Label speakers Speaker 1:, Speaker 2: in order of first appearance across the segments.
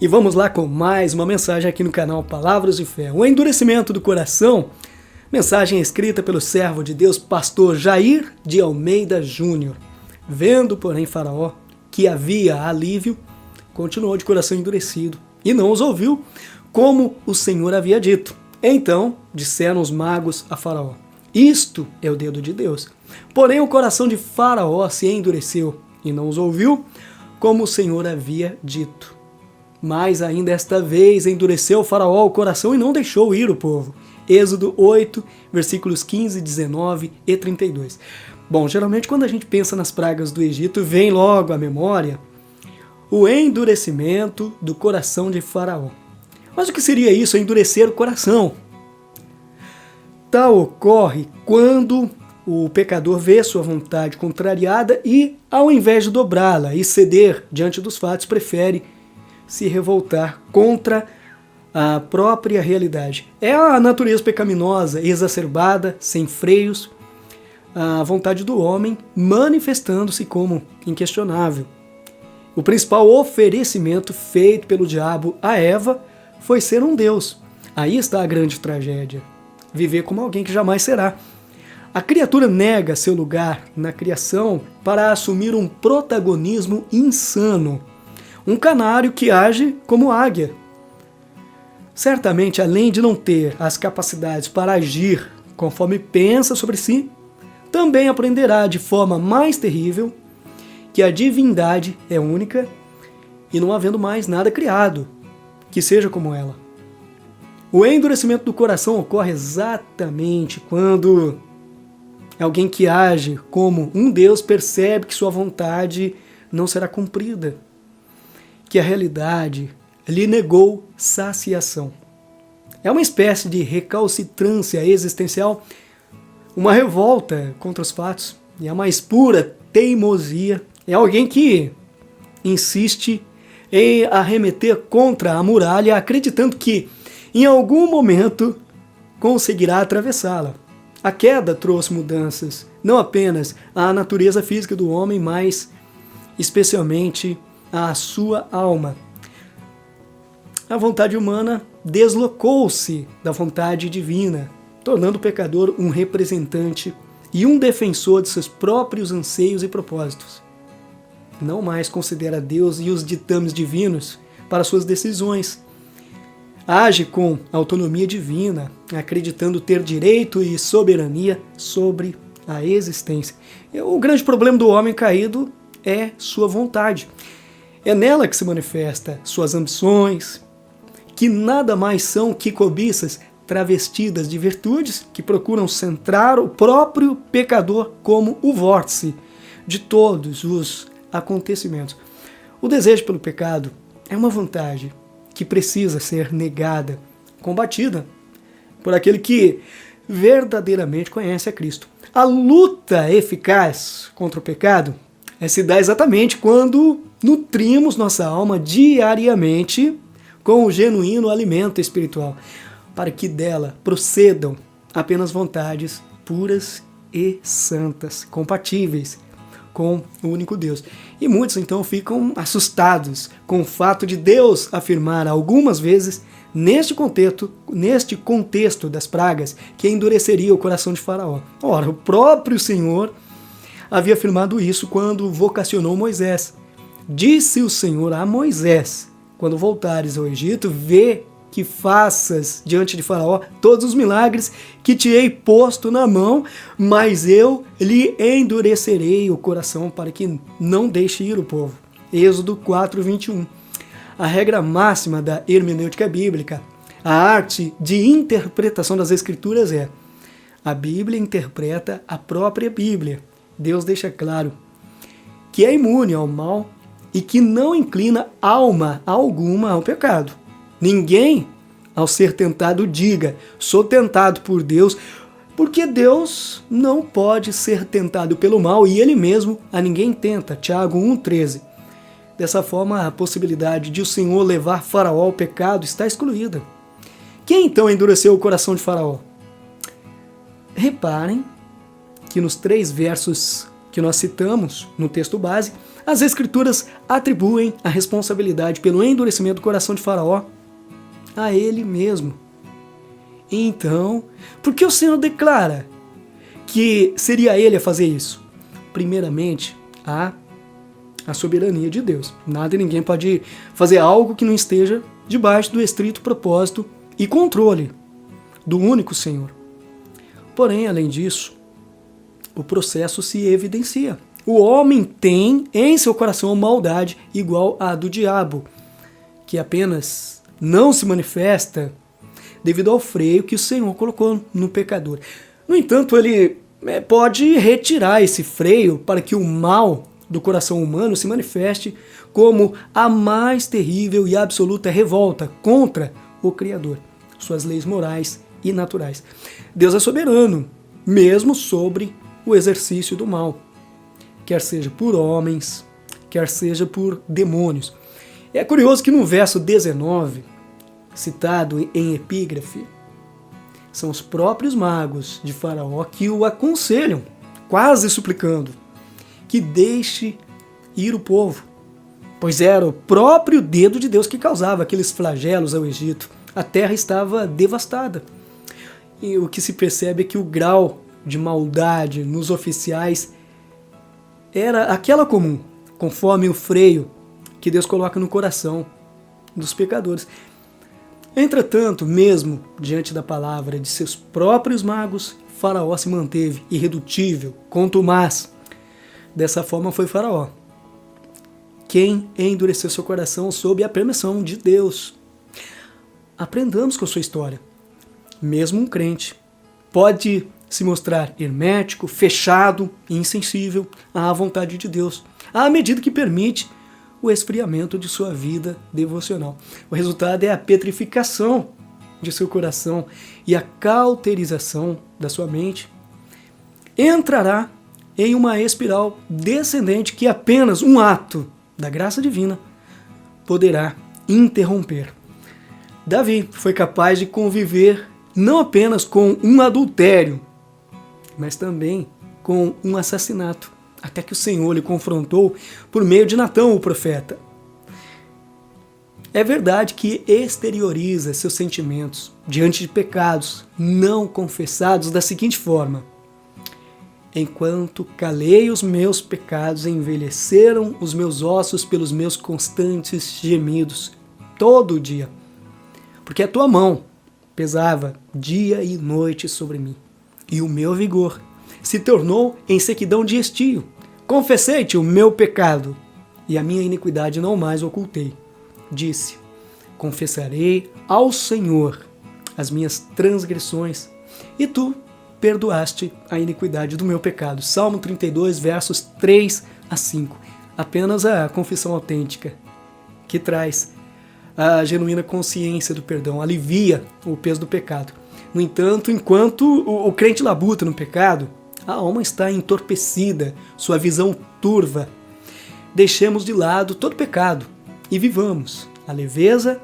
Speaker 1: E vamos lá com mais uma mensagem aqui no canal Palavras de Fé. O endurecimento do coração, mensagem escrita pelo servo de Deus, pastor Jair de Almeida Júnior. Vendo, porém, Faraó que havia alívio, continuou de coração endurecido e não os ouviu, como o Senhor havia dito. Então disseram os magos a Faraó: isto é o dedo de Deus. Porém o coração de Faraó se endureceu e não os ouviu, como o Senhor havia dito. Mas ainda esta vez endureceu o Faraó o coração e não deixou ir o povo. Êxodo 8, versículos 15, 19 e 32. Bom, geralmente quando a gente pensa nas pragas do Egito, vem logo à memória o endurecimento do coração de Faraó. Mas o que seria isso, endurecer o coração? Tal ocorre quando o pecador vê sua vontade contrariada e, ao invés de dobrá-la e ceder diante dos fatos, prefere se revoltar contra a própria realidade. É a natureza pecaminosa, exacerbada, sem freios, a vontade do homem manifestando-se como inquestionável. O principal oferecimento feito pelo diabo a Eva foi ser um Deus. Aí está a grande tragédia. Viver como alguém que jamais será. A criatura nega seu lugar na criação para assumir um protagonismo insano. Um canário que age como águia. Certamente, além de não ter as capacidades para agir conforme pensa sobre si, também aprenderá de forma mais terrível que a divindade é única e não havendo mais nada criado que seja como ela. O endurecimento do coração ocorre exatamente quando alguém que age como um Deus percebe que sua vontade não será cumprida, que a realidade lhe negou saciação. É uma espécie de recalcitrância existencial, uma revolta contra os fatos, e a mais pura teimosia. É alguém que insiste em arremeter contra a muralha, acreditando que em algum momento conseguirá atravessá-la. A queda trouxe mudanças, não apenas à natureza física do homem, mas especialmente à sua alma. A vontade humana deslocou-se da vontade divina, tornando o pecador um representante e um defensor de seus próprios anseios e propósitos. Não mais considera Deus e os ditames divinos para suas decisões. Age com autonomia divina, acreditando ter direito e soberania sobre a existência. O grande problema do homem caído é sua vontade. É nela que se manifesta suas ambições, que nada mais são que cobiças travestidas de virtudes que procuram centrar o próprio pecador como o vórtice de todos os acontecimentos. O desejo pelo pecado é uma vontade que precisa ser negada, combatida por aquele que verdadeiramente conhece a Cristo. A luta eficaz contra o pecado se dá exatamente quando nutrimos nossa alma diariamente com o genuíno alimento espiritual, para que dela procedam apenas vontades puras e santas, compatíveis com o único Deus. E muitos então ficam assustados com o fato de Deus afirmar algumas vezes neste contexto das pragas que endureceria o coração de Faraó. Ora, o próprio Senhor havia afirmado isso quando vocacionou Moisés. Disse o Senhor a Moisés: quando voltares ao Egito, vê que faças diante de Faraó todos os milagres que te hei posto na mão, mas eu lhe endurecerei o coração para que não deixe ir o povo. Êxodo 4, 21. A regra máxima da hermenêutica bíblica, a arte de interpretação das Escrituras é: a Bíblia interpreta a própria Bíblia. Deus deixa claro que é imune ao mal e que não inclina alma alguma ao pecado. Ninguém, ao ser tentado, diga: sou tentado por Deus, porque Deus não pode ser tentado pelo mal e Ele mesmo a ninguém tenta. Tiago 1,13. Dessa forma, a possibilidade de o Senhor levar Faraó ao pecado está excluída. Quem então endureceu o coração de Faraó? Reparem que nos 3 versos que nós citamos no texto base, As Escrituras atribuem a responsabilidade pelo endurecimento do coração de Faraó a ele mesmo. Então, por que o Senhor declara que seria ele a fazer isso? Primeiramente, a soberania de Deus. Nada e ninguém pode fazer algo que não esteja debaixo do estrito propósito e controle do único Senhor. Porém, além disso, o processo se evidencia. O homem tem em seu coração maldade igual à do diabo, que apenas não se manifesta devido ao freio que o Senhor colocou no pecador. No entanto, ele pode retirar esse freio para que o mal do coração humano se manifeste como a mais terrível e absoluta revolta contra o Criador, suas leis morais e naturais. Deus é soberano, mesmo sobre o exercício do mal, quer seja por homens, quer seja por demônios. É curioso que no verso 19, citado em epígrafe, são os próprios magos de Faraó que o aconselham, quase suplicando, que deixe ir o povo, pois era o próprio dedo de Deus que causava aqueles flagelos ao Egito. A terra estava devastada. E o que se percebe é que o grau de maldade nos oficiais era aquela comum, conforme o freio que Deus coloca no coração dos pecadores. Entretanto, mesmo diante da palavra de seus próprios magos, Faraó se manteve irredutível, contumaz. Dessa forma foi Faraó, quem endureceu seu coração sob a permissão de Deus. Aprendamos com sua história. Mesmo um crente pode se mostrar hermético, fechado e insensível à vontade de Deus, à medida que permite o esfriamento de sua vida devocional. O resultado é a petrificação de seu coração e a cauterização da sua mente. Entrará em uma espiral descendente que apenas um ato da graça divina poderá interromper. Davi foi capaz de conviver não apenas com um adultério, mas também com um assassinato, até que o Senhor lhe confrontou por meio de Natão, o profeta. É verdade que exterioriza seus sentimentos diante de pecados não confessados da seguinte forma: enquanto calei os meus pecados, envelheceram os meus ossos pelos meus constantes gemidos, todo o dia. Porque a tua mão pesava dia e noite sobre mim, e o meu vigor se tornou em sequidão de estio. Confessei-te o meu pecado, e a minha iniquidade não mais ocultei. Disse: confessarei ao Senhor as minhas transgressões, e tu perdoaste a iniquidade do meu pecado. Salmo 32, versos 3 a 5. Apenas a confissão autêntica, que traz a genuína consciência do perdão, alivia o peso do pecado. No entanto, enquanto o crente labuta no pecado, a alma está entorpecida, sua visão turva. Deixemos de lado todo pecado e vivamos a leveza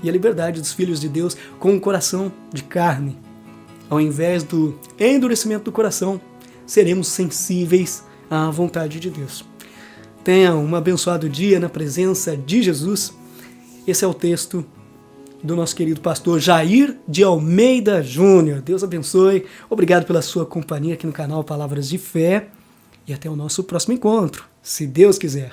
Speaker 1: e a liberdade dos filhos de Deus com um coração de carne. Ao invés do endurecimento do coração, seremos sensíveis à vontade de Deus. Tenha um abençoado dia na presença de Jesus. Esse é o texto do nosso querido pastor Jair de Almeida Júnior. Deus abençoe. Obrigado pela sua companhia aqui no canal Palavras de Fé. E até o nosso próximo encontro, se Deus quiser.